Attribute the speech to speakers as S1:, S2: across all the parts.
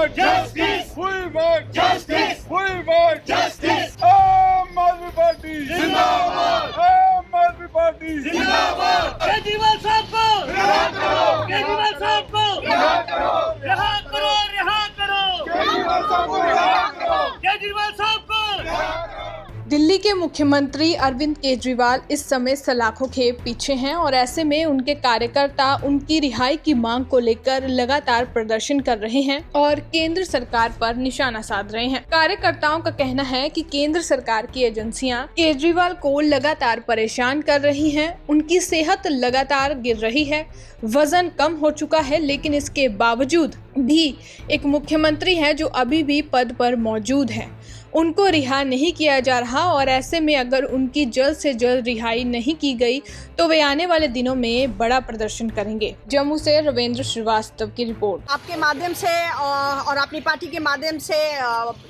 S1: want justice. We want justice. We want justice. आम आदमी party जिंदाबाद. आम आदमी पार्टी जिंदाबाद.
S2: केजरीवाल साहब को
S1: रिहा करो.
S2: केजरीवाल साहब को
S1: रिहा करो.
S2: रिहा करो, रिहा करो,
S1: केजरीवाल साहब को रिहा करो.
S2: केजरीवाल साहब को।
S3: दिल्ली के मुख्यमंत्री अरविंद केजरीवाल इस समय सलाखों के पीछे हैं और ऐसे में उनके कार्यकर्ता उनकी रिहाई की मांग को लेकर लगातार प्रदर्शन कर रहे हैं और केंद्र सरकार पर निशाना साध रहे हैं। कार्यकर्ताओं का कहना है कि केंद्र सरकार की एजेंसियां केजरीवाल को लगातार परेशान कर रही हैं, उनकी सेहत लगातार गिर रही है, वजन कम हो चुका है, लेकिन इसके बावजूद भी एक मुख्यमंत्री है जो अभी भी पद पर मौजूद है, उनको रिहा नहीं किया जा रहा और ऐसे में अगर उनकी जल्द से जल्द रिहाई नहीं की गई तो वे आने वाले दिनों में बड़ा प्रदर्शन करेंगे। जम्मू से रविंद्र श्रीवास्तव की रिपोर्ट।
S4: आपके माध्यम से और अपनी पार्टी के माध्यम से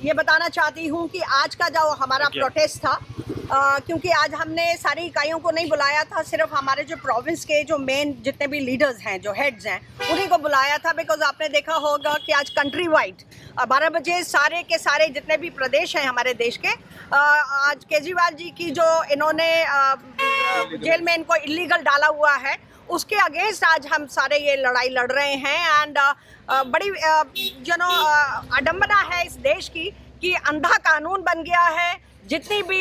S4: ये बताना चाहती हूँ कि आज का जो हमारा प्रोटेस्ट था, क्योंकि आज हमने सारी इकाइयों को नहीं बुलाया था, सिर्फ हमारे जो प्रोविंस के जो मेन जितने भी लीडर्स हैं, जो हेड्स हैं, उन्हीं को बुलाया था। बिकॉज आपने देखा होगा कि आज कंट्री वाइड 12 बजे सारे के सारे जितने भी प्रदेश हैं हमारे देश के, आज केजरीवाल जी की जो इन्होंने जेल में इनको इलीगल डाला हुआ है, उसके अगेंस्ट आज हम सारे ये लड़ाई लड़ रहे हैं। एंड बड़ी अडम्बना है इस देश की कि अंधा कानून बन गया है। जितनी भी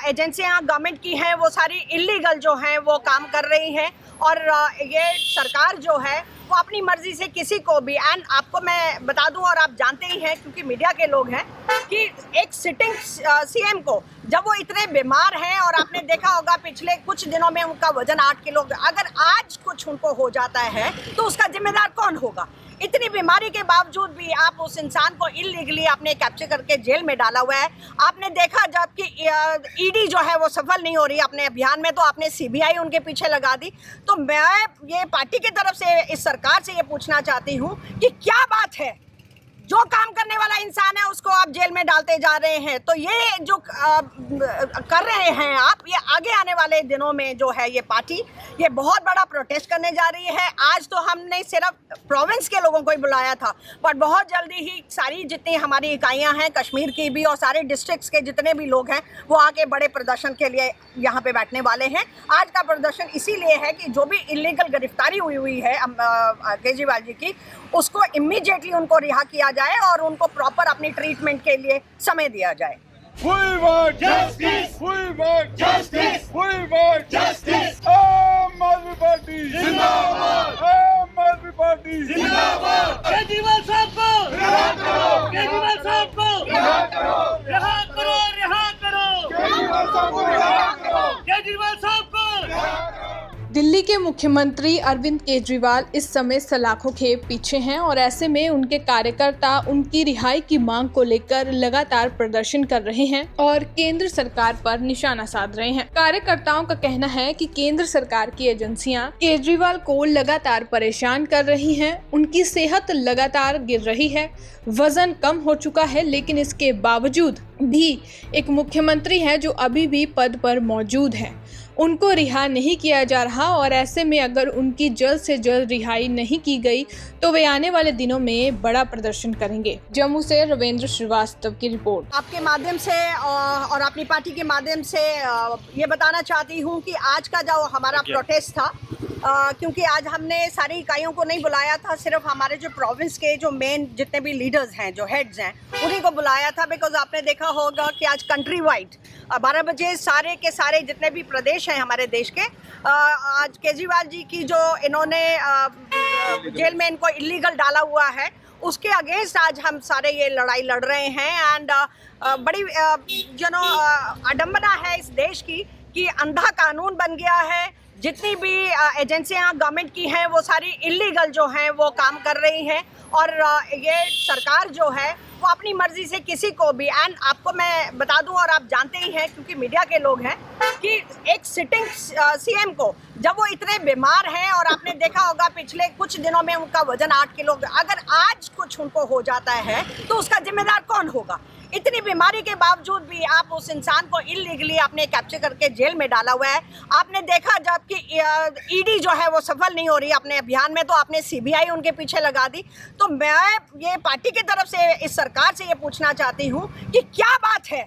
S4: एजेंसियां गवर्नमेंट की हैं वो सारी इलीगल जो हैं वो काम कर रही हैं और ये सरकार जो है वो अपनी मर्जी से किसी को भी, एंड आपको मैं बता दूं और आप जानते ही हैं क्योंकि मीडिया के लोग हैं, कि एक सिटिंग सीएम को जब वो इतने बीमार हैं और आपने देखा होगा पिछले कुछ दिनों में उनका वजन 8 किलो, अगर आज कुछ उनको हो जाता है तो उसका जिम्मेदार कौन होगा? इतनी बीमारी के बावजूद भी आप उस इंसान को इलीगली आपने कैप्चर करके जेल में डाला हुआ है। आपने देखा जबकि ईडी जो है वो सफल नहीं हो रही अपने अभियान में, तो आपने सीबीआई उनके पीछे लगा दी। तो मैं ये पार्टी की तरफ से इस सरकार से ये पूछना चाहती हूँ कि क्या बात है, जो काम करने वाला इंसान है उसको आप जेल में डालते जा रहे हैं। तो ये जो कर रहे हैं आप, ये आगे आने वाले दिनों में जो है ये पार्टी ये बहुत बड़ा प्रोटेस्ट करने जा रही है। आज तो हमने सिर्फ प्रोविंस के लोगों को ही बुलाया था, पर बहुत जल्दी ही सारी जितनी हमारी इकाइयां हैं कश्मीर की भी और सारे डिस्ट्रिक्ट्स के जितने भी लोग हैं वो आके बड़े प्रदर्शन के लिए यहाँ पे बैठने वाले हैं। आज का प्रदर्शन इसीलिए है कि जो भी इलीगल गिरफ्तारी हुई है केजरीवाल जी की, उसको इमीडिएटली उनको रिहा किया जाए और उनको प्रॉपर अपनी ट्रीटमेंट के लिए समय दिया जाए।
S1: We want justice. We want justice. We want justice. आम आदमी पार्टी जिंदाबाद. आम आदमी पार्टी जिंदाबाद.
S2: केजरीवाल साहब को
S1: रिहा करो.
S2: केजरीवाल साहब को
S1: रिहा करो.
S2: रिहा करो, रिहा करो,
S1: केजरीवाल साहब को रिहा करो.
S2: केजरीवाल साहब को।
S3: दिल्ली के मुख्यमंत्री अरविंद केजरीवाल इस समय सलाखों के पीछे हैं और ऐसे में उनके कार्यकर्ता उनकी रिहाई की मांग को लेकर लगातार प्रदर्शन कर रहे हैं और केंद्र सरकार पर निशाना साध रहे हैं। कार्यकर्ताओं का कहना है कि केंद्र सरकार की एजेंसियां केजरीवाल को लगातार परेशान कर रही हैं, उनकी सेहत लगातार गिर रही है, वजन कम हो चुका है, लेकिन इसके बावजूद भी एक मुख्यमंत्री है जो अभी भी पद पर मौजूद है, उनको रिहा नहीं किया जा रहा और ऐसे में अगर उनकी जल्द से जल्द रिहाई नहीं की गई तो वे आने वाले दिनों में बड़ा प्रदर्शन करेंगे। जम्मू से रविंद्र श्रीवास्तव की रिपोर्ट।
S4: आपके माध्यम से और अपनी पार्टी के माध्यम से ये बताना चाहती हूँ कि आज का जो हमारा प्रोटेस्ट था, क्योंकि आज हमने सारी इकाइयों को नहीं बुलाया था, सिर्फ हमारे जो प्रोविंस के जो मेन जितने भी लीडर्स हैं, जो हेड्स हैं, उन्हीं को बुलाया था। बिकॉज आपने देखा होगा कि आज कंट्री वाइड 12 बजे सारे के सारे जितने भी प्रदेश हैं हमारे देश के, आज केजरीवाल जी की जो इन्होंने जेल में इनको इलीगल डाला हुआ है, उसके अगेंस्ट आज हम सारे ये लड़ाई लड़ रहे हैं। एंड बड़ी अडम्बना है इस देश की कि अंधा कानून बन गया है। जितनी भी एजेंसियां गवर्नमेंट की हैं वो सारी इलीगल जो हैं वो काम कर रही हैं और ये सरकार जो है वो अपनी मर्जी से किसी को भी, एंड आपको मैं बता दूं और आप जानते ही हैं क्योंकि मीडिया के लोग हैं, कि एक सिटिंग सीएम को जब वो इतने बीमार हैं और आपने देखा होगा पिछले कुछ दिनों में उनका वजन 8 किलो, अगर आज कुछ उनको हो जाता है तो उसका जिम्मेदार कौन होगा? इतनी बीमारी के बावजूद भी आप उस इंसान को इलीगली आपने कैप्चर करके जेल में डाला हुआ है। आपने देखा जबकि ईडी जो है वो सफल नहीं हो रही अपने अभियान में, तो आपने सीबीआई उनके पीछे लगा दी। तो मैं ये पार्टी की तरफ से इस सरकार से ये पूछना चाहती हूँ कि क्या बात है,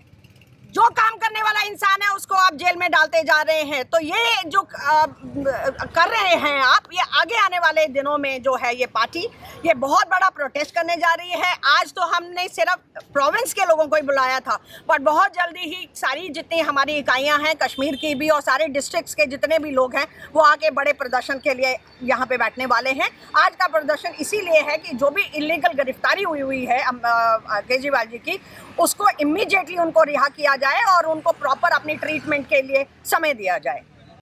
S4: जो काम करने वाला इंसान है उसको आप जेल में डालते जा रहे हैं। तो ये जो कर रहे हैं आप, ये आगे आने वाले दिनों में जो है ये पार्टी ये बहुत बड़ा प्रोटेस्ट करने जा रही है। आज तो हमने सिर्फ प्रोविंस के लोगों को ही बुलाया था, पर बहुत जल्दी ही सारी जितनी हमारी इकाइयां हैं कश्मीर की भी और सारे डिस्ट्रिक्ट्स के जितने भी लोग हैं वो आके बड़े प्रदर्शन के लिए यहाँ पे बैठने वाले हैं। आज का प्रदर्शन इसीलिए है कि जो भी इलीगल गिरफ्तारी हुई है केजरीवाल जी की, उसको इमीडिएटली उनको रिहा किया जाए और उनको प्रॉपर अपनी ट्रीटमेंट के लिए समय दिया जाए।